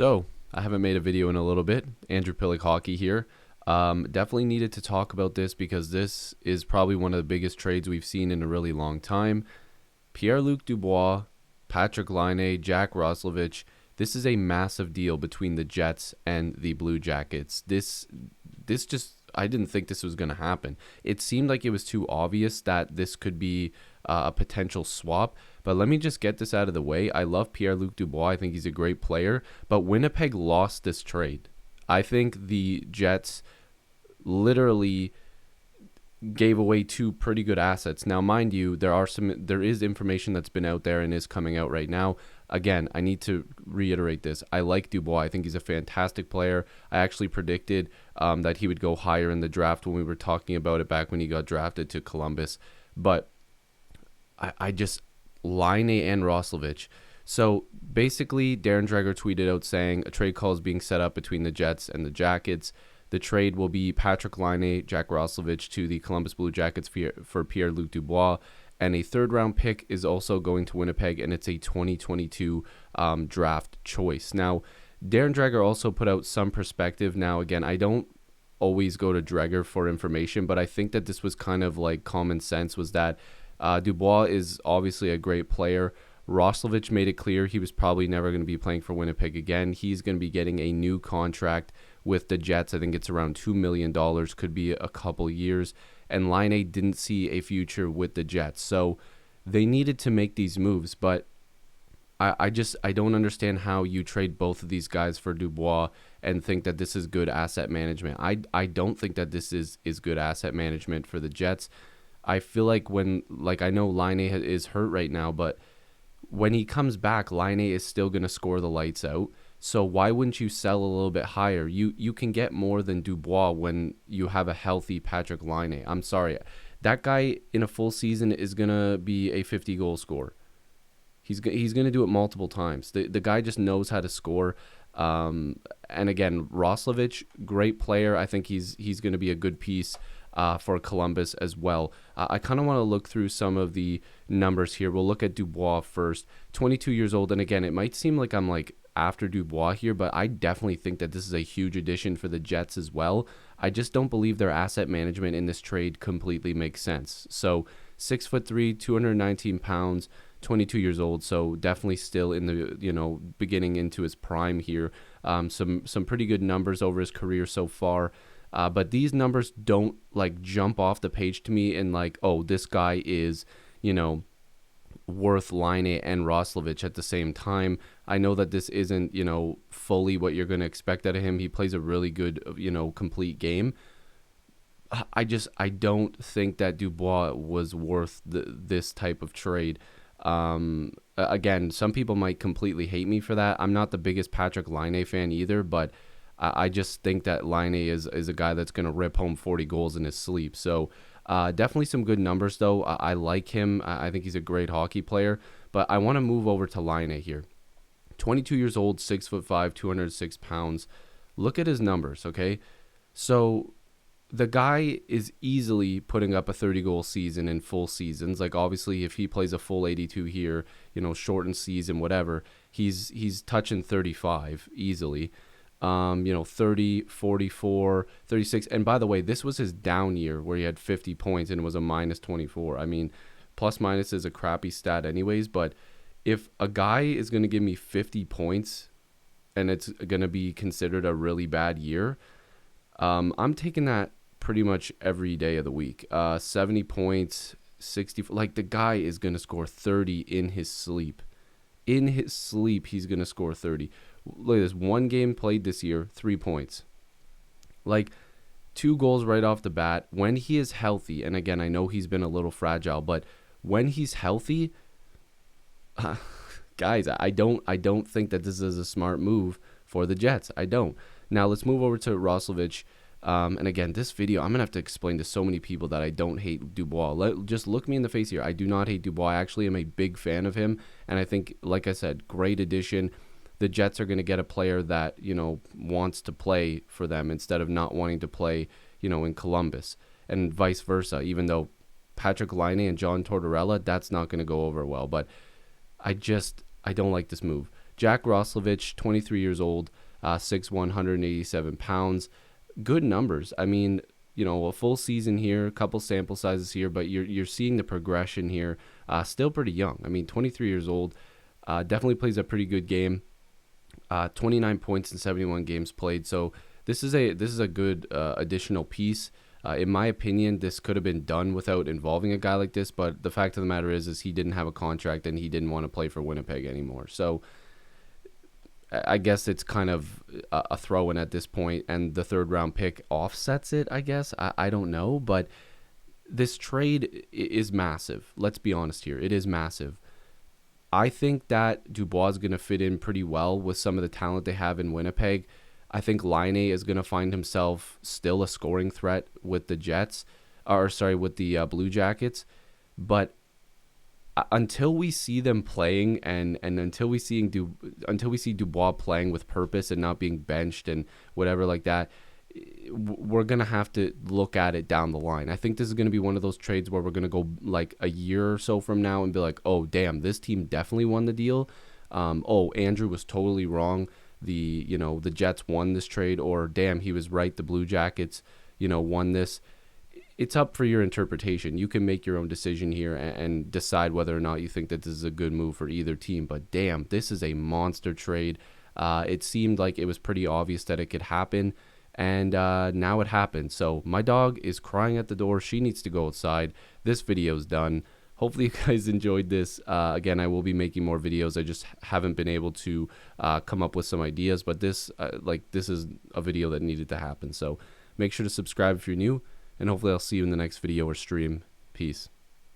So, I haven't made a video in a little bit. Andrew Piluk Hockey here. Definitely needed to talk about this because this is probably one of the biggest trades we've seen in a really long time. Pierre-Luc Dubois, Patrik Laine, Jack Roslovic. This is a massive deal between the Jets and the Blue Jackets. This just, I didn't think this was going to happen. It seemed like it was too obvious that this could be a potential swap. But let me just get this out of the way. I love Pierre-Luc Dubois. I think he's a great player. But Winnipeg lost this trade. I think the Jets literally gave away two pretty good assets. Now, mind you, there is information that's been out there and is coming out right now. Again, I need to reiterate this. I like Dubois. I think he's a fantastic player. I actually predicted that he would go higher in the draft when we were talking about it back when he got drafted to Columbus. But I just, Laine and Roslovic. So basically, Darren Dreger tweeted out saying a trade call is being set up between the Jets and the Jackets. The trade will be Patrik Laine, Jack Roslovic to the Columbus Blue Jackets for Pierre-Luc Dubois. And a third-round pick is also going to Winnipeg, and it's a 2022 draft choice. Now, Darren Dreger also put out some perspective. Now, again, I don't always go to Dreger for information, but I think that this was kind of like common sense, was that Dubois is obviously a great player. Roslovic made it clear he was probably never going to be playing for Winnipeg again. He's going to be getting a new contract with the Jets. I think it's around $2 million, could be a couple years. And Laine didn't see a future with the Jets. So they needed to make these moves. But I don't understand how you trade both of these guys for Dubois and think that this is good asset management. I don't think that this is good asset management for the Jets. I feel like I know Laine is hurt right now, but when he comes back, Laine is still going to score the lights out. So why wouldn't you sell a little bit higher? You can get more than Dubois when you have a healthy Patrik Laine. I'm sorry. That guy in a full season is going to be a 50-goal scorer. He's going to do it multiple times. The guy just knows how to score. And again, Roslovic, great player. I think he's going to be a good piece for Columbus as well. I kind of want to look through some of the numbers here. We'll look at Dubois first. 22 years old, and again, it might seem like I'm like after Dubois here, but I definitely think that this is a huge addition for the Jets as well. I just don't believe their asset management in this trade completely makes sense. So 6'3", 219 pounds, 22 years old, so definitely still in the beginning into his prime here. Some pretty good numbers over his career so far. But these numbers don't like jump off the page to me and like, oh, this guy is, worth Laine and Roslovic at the same time. I know that this isn't, fully what you're going to expect out of him. He plays a really good, complete game. I don't think that Dubois was worth this type of trade. Again, some people might completely hate me for that. I'm not the biggest Patrik Laine fan either, but I just think that Laine is a guy that's going to rip home 40 goals in his sleep. So definitely some good numbers, though. I like him. I think he's a great hockey player. But I want to move over to Laine here. 22 years old, 6'5", 206 pounds. Look at his numbers, okay? So the guy is easily putting up a 30-goal season in full seasons. Like, obviously, if he plays a full 82 here, shortened season, whatever, he's touching 35 easily. 30, 44, 36. And by the way, this was his down year where he had 50 points and it was a minus 24. I mean, plus minus is a crappy stat anyways, but if a guy is going to give me 50 points and it's going to be considered a really bad year, I'm taking that pretty much every day of the week. 70 points, 60. Like, the guy is going to score 30 in his sleep. In his sleep, he's going to score 30. Look at this. One game played this year, 3 points. Like, 2 goals right off the bat. When he is healthy, and again, I know he's been a little fragile, but when he's healthy, guys, I don't think that this is a smart move for the Jets. I don't. Now, let's move over to Roslovic. And again, this video, I'm going to have to explain to so many people that I don't hate Dubois. Just look me in the face here. I do not hate Dubois. I actually am a big fan of him. And I think, like I said, great addition. The Jets are going to get a player that, wants to play for them instead of not wanting to play, in Columbus, and vice versa, even though Patrik Laine and John Tortorella, that's not going to go over well. But I don't like this move. Jack Roslovic, 23 years old, 6'1", 187 pounds. Good numbers. I mean, a full season here, a couple sample sizes here, but you're seeing the progression here. Still pretty young. I mean, 23 years old. Definitely plays a pretty good game. 29 points in 71 games played. So this is a good additional piece. In my opinion, this could have been done without involving a guy like this, but the fact of the matter is he didn't have a contract and he didn't want to play for Winnipeg anymore. So I guess it's kind of a throw-in at this point, and the third-round pick offsets it, I guess. I don't know, but this trade is massive. Let's be honest here. It is massive. I think that Dubois is going to fit in pretty well with some of the talent they have in Winnipeg. I think Laine is going to find himself still a scoring threat with the with the Blue Jackets. But until we see them playing and until we see Dubois playing with purpose and not being benched and whatever like that, we're going to have to look at it down the line. I think this is going to be one of those trades where we're going to go like a year or so from now and be like, oh, damn, this team definitely won the deal. Andrew was totally wrong. The Jets won this trade, or damn, he was right. The Blue Jackets, won this. It's up for your interpretation. You can make your own decision here and decide whether or not you think that this is a good move for either team. But damn, this is a monster trade. It seemed like it was pretty obvious that it could happen, and now it happened. So my dog is crying at the door. She needs to go outside. This video's done. Hopefully you guys enjoyed this. Again, I will be making more videos. I just haven't been able to come up with some ideas, but this is a video that needed to happen. So make sure to subscribe if you're new, and hopefully I'll see you in the next video or stream. Peace.